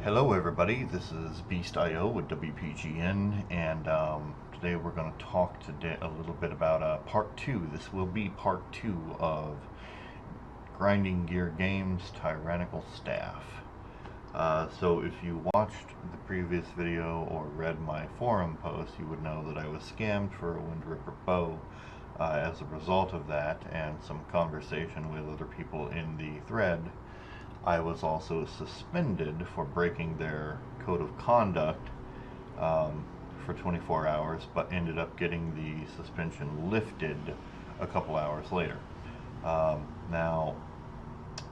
Hello everybody, this is Beast.io with WPGN, and today we're going to talk today a little bit about part 2. This will be part 2 of Grinding Gear Games Tyrannical Staff. So if you watched the previous video or read my forum post, you would know that I was scammed for a Wind Ripper bow. As a result of that and some conversation with other people in the thread, I was also suspended for breaking their code of conduct for 24 hours, but ended up getting the suspension lifted a couple hours later. Now,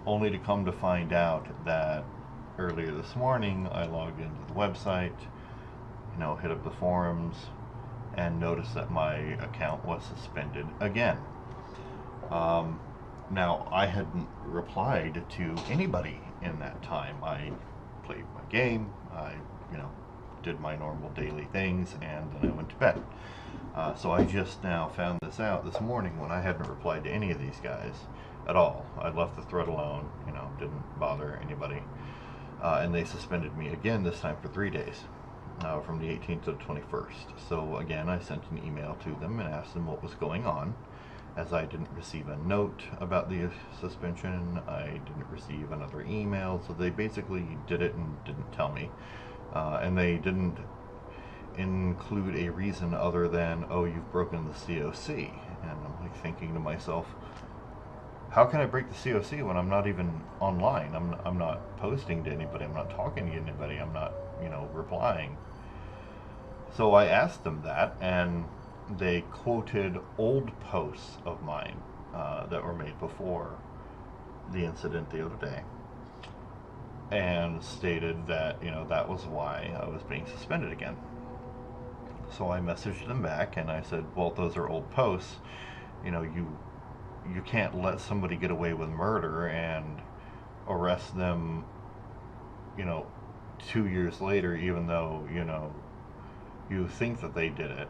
only to come to find out that earlier this morning I logged into the website, hit up the forums, and noticed that my account was suspended again. Now, I hadn't replied to anybody in that time. I played my game, I, did my normal daily things, and then I went to bed. So I just now found this out this morning when I hadn't replied to any of these guys at all. I left the thread alone, didn't bother anybody. And they suspended me again, this time for 3 days, from the 18th to the 21st. So again, I sent an email to them and asked them what was going on, as I didn't receive a note about the suspension. I didn't receive another email, so they basically did it and didn't tell me. And they didn't include a reason other than, oh, you've broken the COC. And I'm like thinking to myself, how can I break the COC when I'm not even online? I'm not posting to anybody, I'm not talking to anybody, I'm not, replying. So I asked them that, and they quoted old posts of mine that were made before the incident the other day, and stated that that was why I was being suspended again. So I messaged them back and I said, well, those are old posts. You can't let somebody get away with murder and arrest them 2 years later, even though you think that they did it.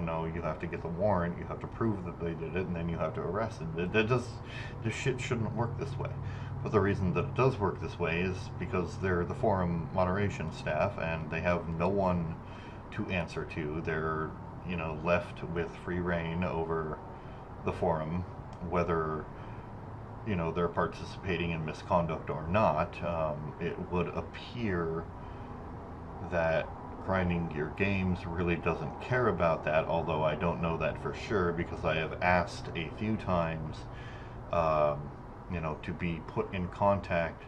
No, you have to get the warrant, you have to prove that they did it, and then you have to arrest them. This shit shouldn't work this way. But the reason that it does work this way is because they're the forum moderation staff, and they have no one to answer to. They're, left with free reign over the forum, whether, they're participating in misconduct or not. It would appear that Grinding Gear Games really doesn't care about that, although I don't know that for sure because I have asked a few times, to be put in contact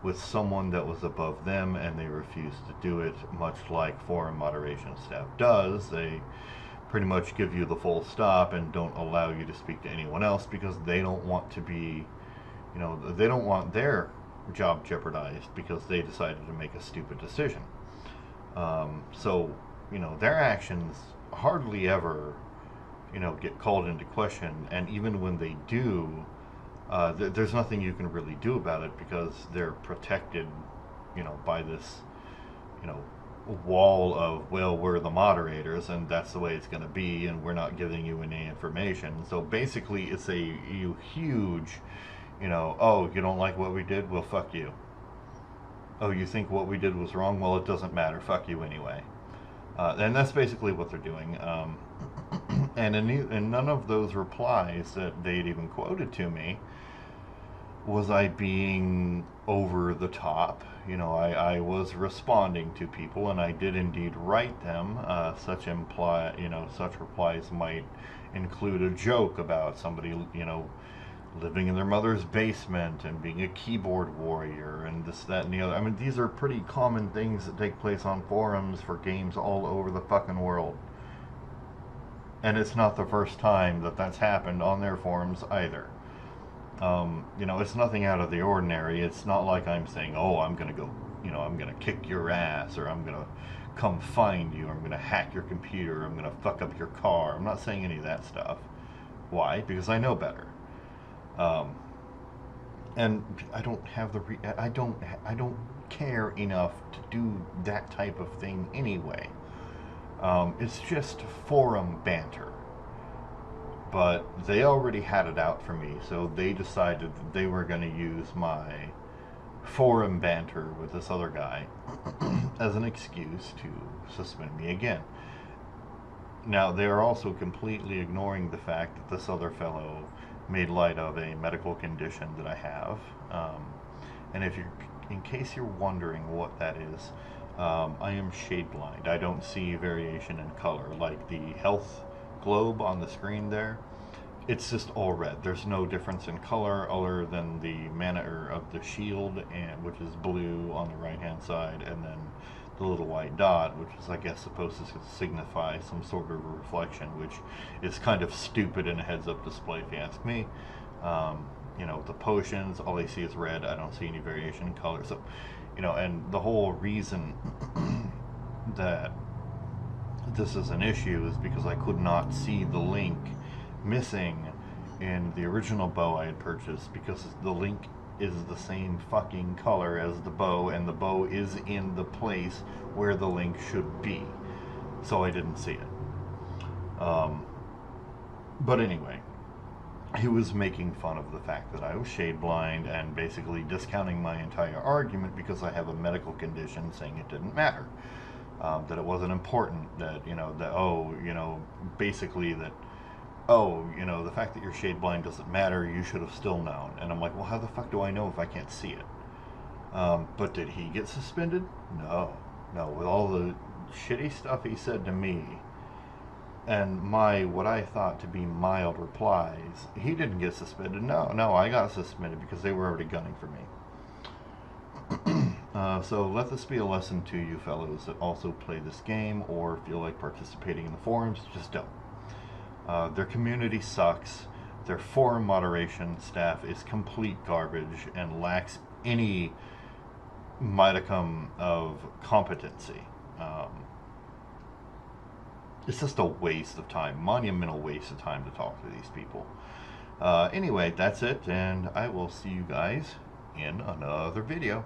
with someone that was above them, and they refused to do it, much like forum moderation staff does. They pretty much give you the full stop and don't allow you to speak to anyone else because they don't want to be, they don't want their job jeopardized because they decided to make a stupid decision. So, their actions hardly ever, get called into question, and even when they do, there's nothing you can really do about it because they're protected, by this, wall of, well, we're the moderators and that's the way it's going to be and we're not giving you any information. So basically it's a huge, oh, you don't like what we did? Well, fuck you. Oh, you think what we did was wrong? Well, it doesn't matter. Fuck you anyway. And that's basically what they're doing. And in none of those replies that they'd even quoted to me was I being over the top. I was responding to people, and I did indeed write them. Such replies might include a joke about somebody, living in their mother's basement and being a keyboard warrior and this, that, and the other. I mean, these are pretty common things that take place on forums for games all over the fucking world. And it's not the first time that that's happened on their forums either. It's nothing out of the ordinary. It's not like I'm saying, oh, I'm going to go, I'm going to kick your ass, or I'm going to come find you, or I'm going to hack your computer, or I'm going to fuck up your car. I'm not saying any of that stuff. Why? Because I know better. And I don't have I don't care enough to do that type of thing anyway. It's just forum banter. But they already had it out for me, so they decided that they were going to use my forum banter with this other guy as an excuse to suspend me again. Now, they are also completely ignoring the fact that this other fellow made light of a medical condition that I have. And if you're, in case you're wondering what that is, I am shade blind. I don't see variation in color. Like the health globe on the screen there, it's just all red. There's no difference in color other than the mana of the shield, and which is blue on the right hand side, and then the little white dot, which is, I guess, supposed to signify some sort of a reflection, which is kind of stupid in a heads-up display, if you ask me. You know, the potions, all I see is red. I don't see any variation in color. So, you know, and the whole reason that this is an issue is because I could not see the link missing in the original bow I had purchased, because the link is the same fucking color as the bow, and the bow is in the place where the link should be. So I didn't see it. But anyway, he was making fun of the fact that I was shade blind and basically discounting my entire argument because I have a medical condition, saying it didn't matter. That it wasn't important, that, you know, that, oh, you know, basically that, oh, you know, the fact that you're shade blind doesn't matter, you should have still known. And I'm like, well, how the fuck do I know if I can't see it? But did he get suspended? No. No, with all the shitty stuff he said to me, and my, what I thought to be mild replies, he didn't get suspended. No, I got suspended because they were already gunning for me. So let this be a lesson to you fellows that also play this game or feel like participating in the forums. Just don't. Their community sucks. Their forum moderation staff is complete garbage and lacks any modicum of competency. It's just a waste of time, monumental waste of time to talk to these people. Anyway, that's it, and I will see you guys in another video.